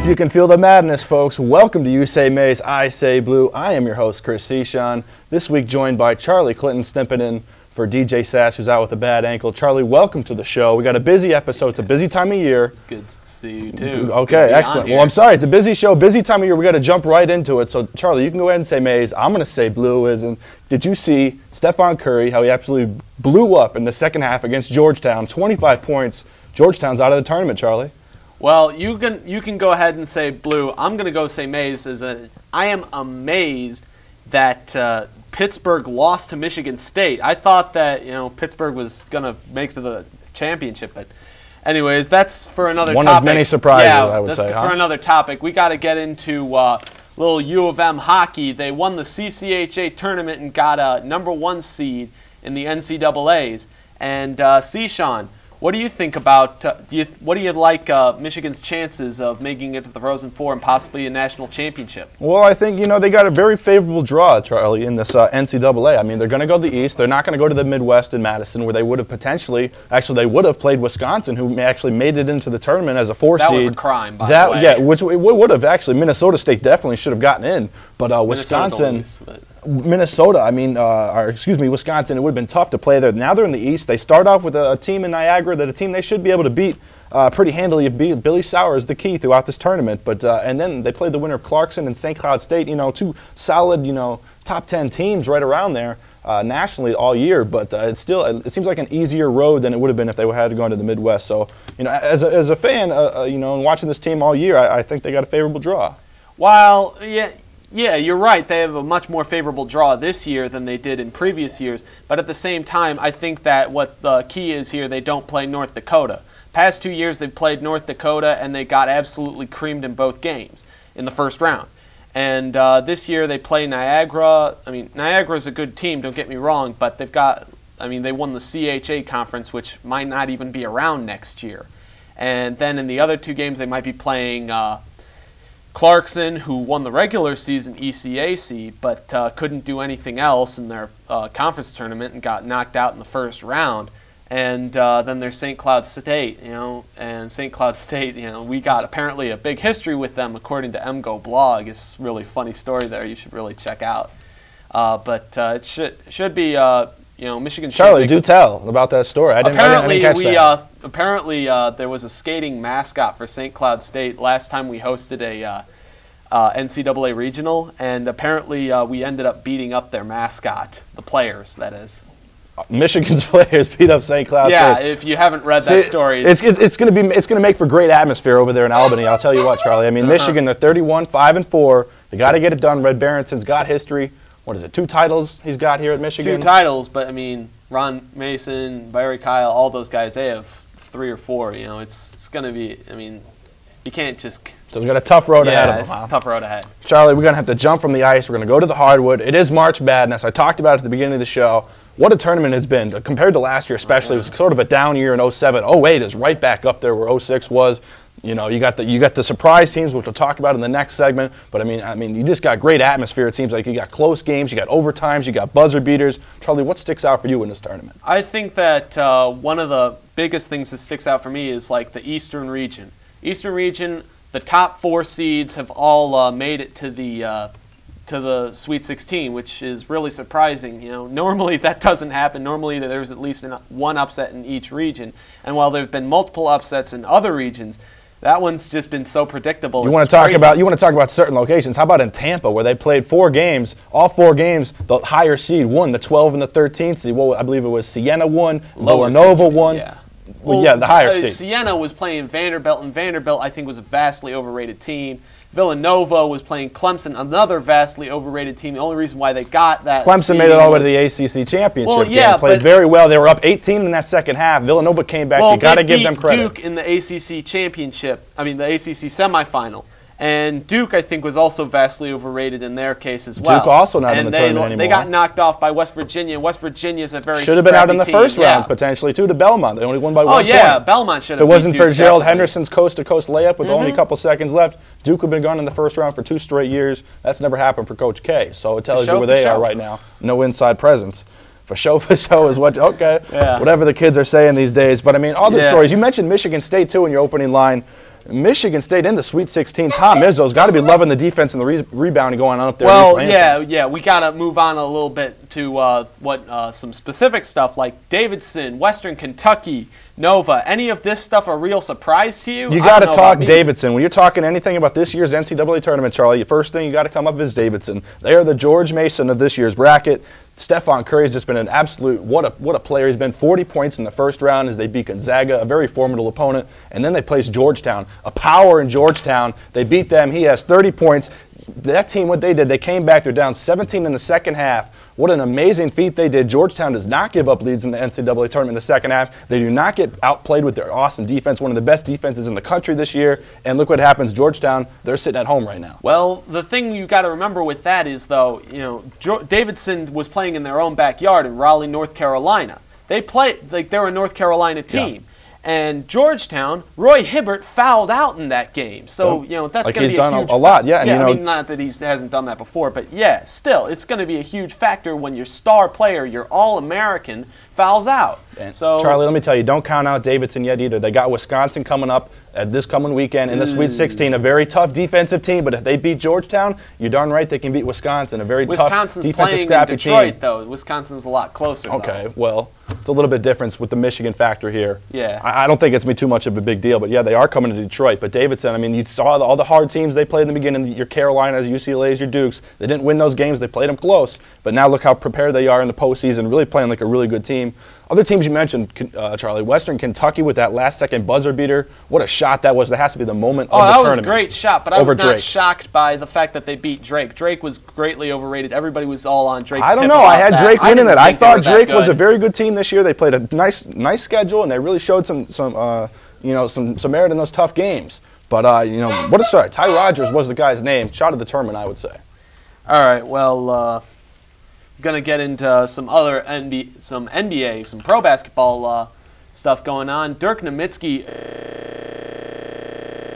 you can feel the madness, folks. Welcome to You Say Maize, I Say Blue. I am your host, Chris Cichon. This week joined by Charlie Clinton stepping in for DJ Sass, who's out with a bad ankle. Charlie, welcome to the show. We got a busy episode. It's a busy time of year. It's good to see you, too. Okay, excellent. Well, I'm sorry. It's a busy show, busy time of year. We got to jump right into it. So, Charlie, you can go ahead and say Maize. I'm going to say Blue. And did you see Stephon Curry, how he absolutely blew up in the second half against Georgetown? 25 points. Georgetown's out of the tournament, Charlie. Well, you can go ahead and say Blue. I'm going to go say Maize. I am amazed that Pittsburgh lost to Michigan State. I thought that Pittsburgh was going to make to the championship, but anyways, that's for another topic. One of many surprises, I would say. That's for another topic. We got to get into little U of M hockey. They won the CCHA tournament and got a #1 seed in the NCAAs. And Cichon, what do you think about, what do you like Michigan's chances of making it to the Frozen Four and possibly a national championship? Well, I think, they got a very favorable draw, Charlie, in this NCAA. I mean, they're going to go to the East. They're not going to go to the Midwest in Madison, where they would have they would have played Wisconsin, who actually made it into the tournament as a 4 seed. That was a crime, by the way. Yeah, which it would have actually. Minnesota State definitely should have gotten in. But Wisconsin, Wisconsin, it would have been tough to play there. Now they're in the East. They start off with a team in Niagara, a team they should be able to beat pretty handily. If Billy Sauer is the key throughout this tournament. But and then they played the winner of Clarkson and St. Cloud State. Two solid, top 10 teams right around there nationally all year. But it seems like an easier road than it would have been if they had to go into the Midwest. So as a fan, and watching this team all year, I think they got a favorable draw. Well, yeah, you're right. They have a much more favorable draw this year than they did in previous years. But at the same time, I think that what the key is here, they don't play North Dakota. Past 2 years, they've played North Dakota, and they got absolutely creamed in both games in the first round. And this year, they play Niagara. I mean, Niagara's a good team, don't get me wrong, but they won the CHA conference, which might not even be around next year. And then in the other 2 games, they might be playing Clarkson, who won the regular season ECAC, but couldn't do anything else in their conference tournament and got knocked out in the first round. And then there's St. Cloud State, and St. Cloud State, we got apparently a big history with them according to MGO blog. It's a really funny story there. You should really check out. But it should be, Michigan. Charlie, do tell about that story. I didn't catch that. Apparently, there was a skating mascot for St. Cloud State last time we hosted a NCAA regional, and apparently we ended up beating up their mascot, the players, that is. Michigan's players beat up St. Cloud State. Yeah, if you haven't read that story, it's going to make for great atmosphere over there in Albany. I'll tell you what, Charlie. I mean, Michigan, they're 31-5-4. They got to get it done. Red Barrington's got history. What is it? 2 titles he's got here at Michigan. 2 titles, but I mean, Ron Mason, Barry Kyle, all those guys, they have 3 or 4. It's going to be. I mean, you can't just. So we've got a tough road ahead of them. Yeah, it's a tough road ahead. Charlie, we're going to have to jump from the ice. We're going to go to the hardwood. It is March Madness. I talked about it at the beginning of the show. What a tournament has been compared to last year, especially. It was sort of a down year in 07. 08 is right back up there where 06 was. You got the surprise teams, which we'll talk about in the next segment. But I mean, you just got great atmosphere. It seems like you got close games, you got overtimes, you got buzzer beaters. Charlie, what sticks out for you in this tournament? I think that one of the biggest things that sticks out for me is like the Eastern region. Eastern region, the top 4 seeds have all made it to the Sweet 16, which is really surprising. Normally that doesn't happen. Normally there's at least one upset in each region. And while there have been multiple upsets in other regions, that one's just been so predictable. You want to talk about certain locations. How about in Tampa, where they played 4 games? All 4 games, the higher seed won, the 12 and the 13th seed. Well, I believe it was Siena won, Villanova won. Yeah. Well, yeah, the higher seed. Siena was playing Vanderbilt, and Vanderbilt, I think, was a vastly overrated team. Villanova was playing Clemson, another vastly overrated team. The only reason why they got that Clemson made it all the way to the ACC championship game. Played very well. They were up 18 in that second half. Villanova came back. You got to give them credit. Duke in the ACC championship. I mean, the ACC semifinal. And Duke, I think, was also vastly overrated in their case as well. Duke also not in the tournament anymore. They got knocked off by West Virginia. West Virginia's a very should have been out in the first round potentially too to Belmont. They only won by 1 point. Oh yeah, Belmont should have. If it wasn't for Gerald Henderson's coast-to-coast layup with only a couple seconds left, Duke would have been gone in the first round for 2 straight years. That's never happened for Coach K. So it tells you where they are right now. No inside presence. For show is what. Okay, whatever the kids are saying these days. But I mean, all the stories. You mentioned Michigan State too in your opening line. Michigan State in the Sweet 16. Tom Izzo's got to be loving the defense and the rebounding going on up there. Well, yeah, we got to move on a little bit to some specific stuff like Davidson, Western Kentucky, Nova. Any of this stuff a real surprise to you? You got to talk Davidson. When you're talking anything about this year's NCAA tournament, Charlie, the first thing you got to come up is Davidson. They are the George Mason of this year's bracket. Stephon Curry's just been an absolute, what a player. He's been 40 points in the first round as they beat Gonzaga, a very formidable opponent, and then they placed Georgetown, a power in Georgetown. They beat them. He has 30 points. That team, what they did, they came back. They're down 17 in the second half. What an amazing feat they did. Georgetown does not give up leads in the NCAA tournament in the second half. They do not get outplayed with their awesome defense, one of the best defenses in the country this year. And look what happens. Georgetown, they're sitting at home right now. Well, the thing you got to remember with that is, though, Davidson was playing in their own backyard in Raleigh, North Carolina. They played like they're a North Carolina team. Yeah. And Georgetown, Roy Hibbert fouled out in that game. So, that's like going to be a huge factor. A lot, yeah. And, I mean, not that he hasn't done that before, but, yeah, still, it's going to be a huge factor when your star player, your All-American, fouls out. So, Charlie, let me tell you, don't count out Davidson yet either. They got Wisconsin coming up this coming weekend in the Sweet 16, a very tough defensive team. But if they beat Georgetown, you're darn right they can beat Wisconsin, a very tough defensive scrappy team. Wisconsin's playing in Detroit, though. Wisconsin's a lot closer. Okay, well, it's a little bit different with the Michigan factor here. Yeah. I don't think it's going to be too much of a big deal. But, yeah, they are coming to Detroit. But Davidson, I mean, you saw all the hard teams they played in the beginning, your Carolinas, UCLAs, your Dukes. They didn't win those games. They played them close. But now look how prepared they are in the postseason, really playing like a really good team. Other teams you mentioned, Charlie, Western Kentucky with that last-second buzzer beater. What a shot that was. That has to be the moment of the tournament. Oh, that was a great shot, but I was not shocked by the fact that they beat Drake. Drake was greatly overrated. Everybody was all on Drake's I don't know. I had Drake winning it. I thought Drake was a very good team this year. They played a nice schedule, and they really showed some merit in those tough games. But, what a start. Ty Rodgers was the guy's name. Shot of the tournament, I would say. All right, well, going to get into some other NBA, some pro basketball stuff going on. Dirk Nowitzki